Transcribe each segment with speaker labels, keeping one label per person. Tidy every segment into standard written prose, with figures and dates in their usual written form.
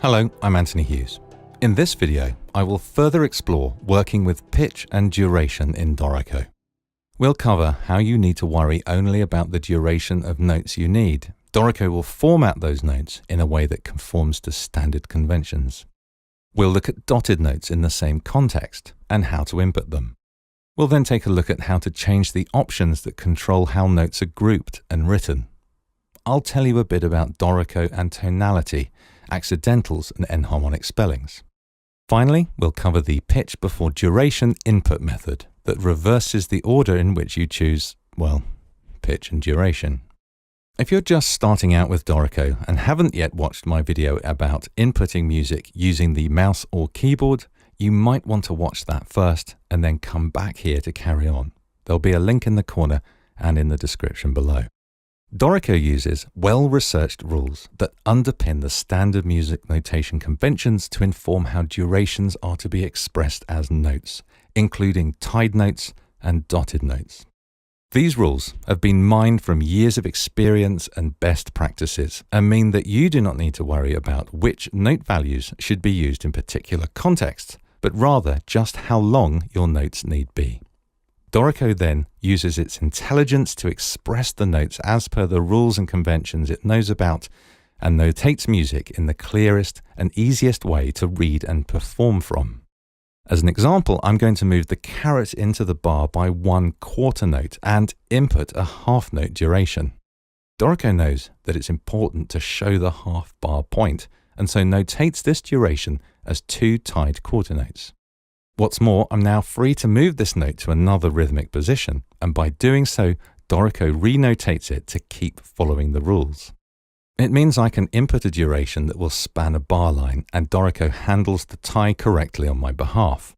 Speaker 1: Hello, I'm Anthony Hughes. In this video, I will further explore working with pitch and duration in Dorico. We'll cover how you need to worry only about the duration of notes you need. Dorico will format those notes in a way that conforms to standard conventions. We'll look at dotted notes in the same context and how to input them. We'll then take a look at how to change the options that control how notes are grouped and written. I'll tell you a bit about Dorico and tonality, accidentals and enharmonic spellings. Finally, we'll cover the pitch before duration input method that reverses the order in which you choose, well, pitch and duration. If you're just starting out with Dorico and haven't yet watched my video about inputting music using the mouse or keyboard, you might want to watch that first and then come back here to carry on. There'll be a link in the corner and in the description below. Dorico uses well-researched rules that underpin the standard music notation conventions to inform how durations are to be expressed as notes, including tied notes and dotted notes. These rules have been mined from years of experience and best practices and mean that you do not need to worry about which note values should be used in particular contexts, but rather just how long your notes need be. Dorico then uses its intelligence to express the notes as per the rules and conventions it knows about and notates music in the clearest and easiest way to read and perform from. As an example, I'm going to move the caret into the bar by 1/4 note and input a half note duration. Dorico knows that it's important to show the half bar point and so notates this duration as 2 tied quarter notes. What's more, I'm now free to move this note to another rhythmic position, and by doing so, Dorico renotates it to keep following the rules. It means I can input a duration that will span a bar line, and Dorico handles the tie correctly on my behalf.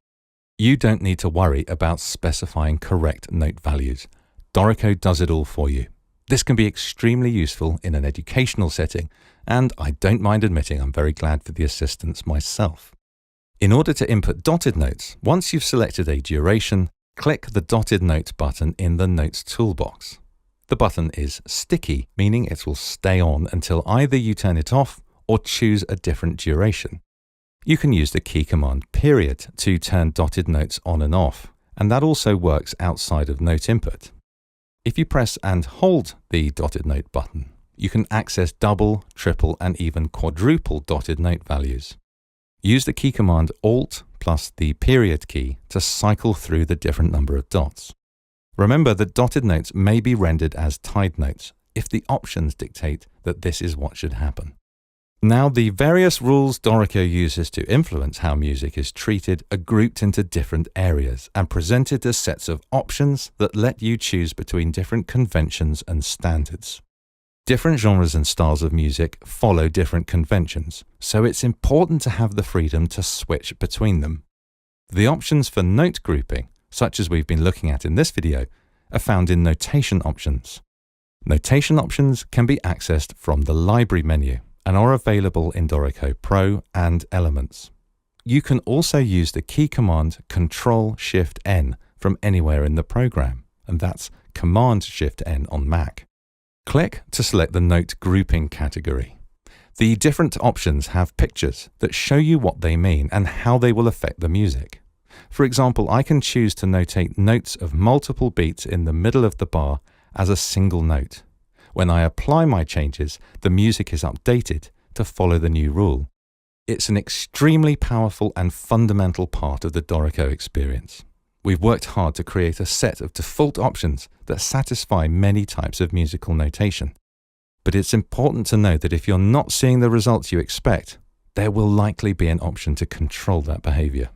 Speaker 1: You don't need to worry about specifying correct note values. Dorico does it all for you. This can be extremely useful in an educational setting, and I don't mind admitting I'm very glad for the assistance myself. In order to input dotted notes, once you've selected a duration, click the dotted note button in the Notes toolbox. The button is sticky, meaning it will stay on until either you turn it off or choose a different duration. You can use the key command period to turn dotted notes on and off, and that also works outside of note input. If you press and hold the dotted note button, you can access double, triple, and even quadruple dotted note values. Use the key command Alt plus the period key to cycle through the different number of dots. Remember that dotted notes may be rendered as tied notes if the options dictate that this is what should happen. Now, the various rules Dorico uses to influence how music is treated are grouped into different areas and presented as sets of options that let you choose between different conventions and standards. Different genres and styles of music follow different conventions, so it's important to have the freedom to switch between them. The options for note grouping, such as we've been looking at in this video, are found in Notation Options. Notation options can be accessed from the Library menu and are available in Dorico Pro and Elements. You can also use the key command Ctrl-Shift-N from anywhere in the program, and that's Command-Shift-N on Mac. Click to select the note grouping category. The different options have pictures that show you what they mean and how they will affect the music. For example, I can choose to notate notes of multiple beats in the middle of the bar as a single note. When I apply my changes, the music is updated to follow the new rule. It's an extremely powerful and fundamental part of the Dorico experience. We've worked hard to create a set of default options that satisfy many types of musical notation. But it's important to know that if you're not seeing the results you expect, there will likely be an option to control that behavior.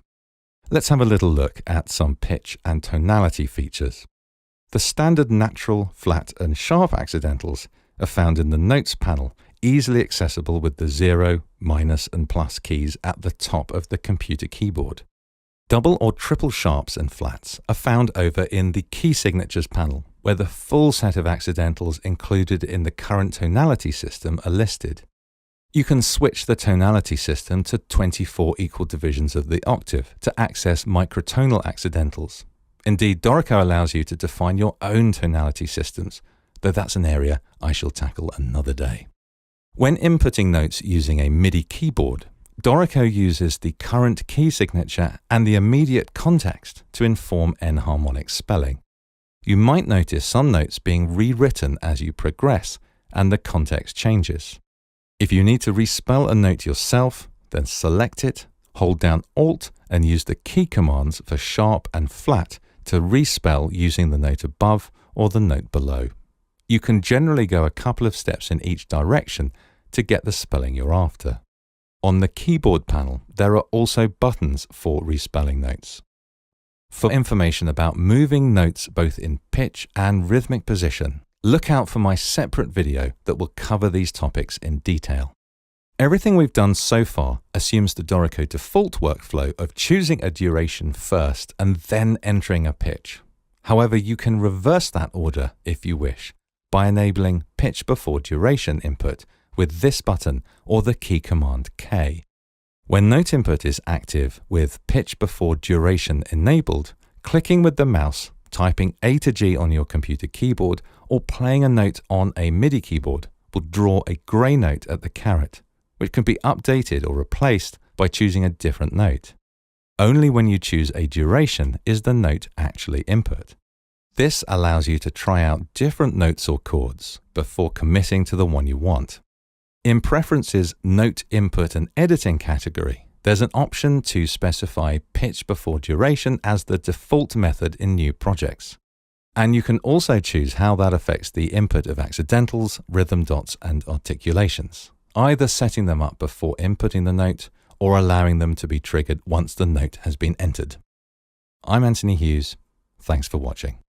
Speaker 1: Let's have a little look at some pitch and tonality features. The standard natural, flat, and sharp accidentals are found in the Notes panel, easily accessible with the 0, minus, and plus keys at the top of the computer keyboard. Double or triple sharps and flats are found over in the Key Signatures panel, where the full set of accidentals included in the current tonality system are listed. You can switch the tonality system to 24 equal divisions of the octave to access microtonal accidentals. Indeed, Dorico allows you to define your own tonality systems, though that's an area I shall tackle another day. When inputting notes using a MIDI keyboard, Dorico uses the current key signature and the immediate context to inform enharmonic spelling. You might notice some notes being rewritten as you progress and the context changes. If you need to respell a note yourself, then select it, hold down Alt and use the key commands for sharp and flat to respell using the note above or the note below. You can generally go a couple of steps in each direction to get the spelling you're after. On the keyboard panel, there are also buttons for respelling notes. For information about moving notes both in pitch and rhythmic position, look out for my separate video that will cover these topics in detail. Everything we've done so far assumes the Dorico default workflow of choosing a duration first and then entering a pitch. However, you can reverse that order if you wish by enabling pitch before duration input with this button or the key command K. When note input is active with pitch before duration enabled, clicking with the mouse, typing A to G on your computer keyboard, or playing a note on a MIDI keyboard will draw a grey note at the caret, which can be updated or replaced by choosing a different note. Only when you choose a duration is the note actually input. This allows you to try out different notes or chords before committing to the one you want. In Preferences Note Input and Editing category, there's an option to specify pitch before duration as the default method in new projects. And you can also choose how that affects the input of accidentals, rhythm dots, and articulations, either setting them up before inputting the note or allowing them to be triggered once the note has been entered. I'm Anthony Hughes. Thanks for watching.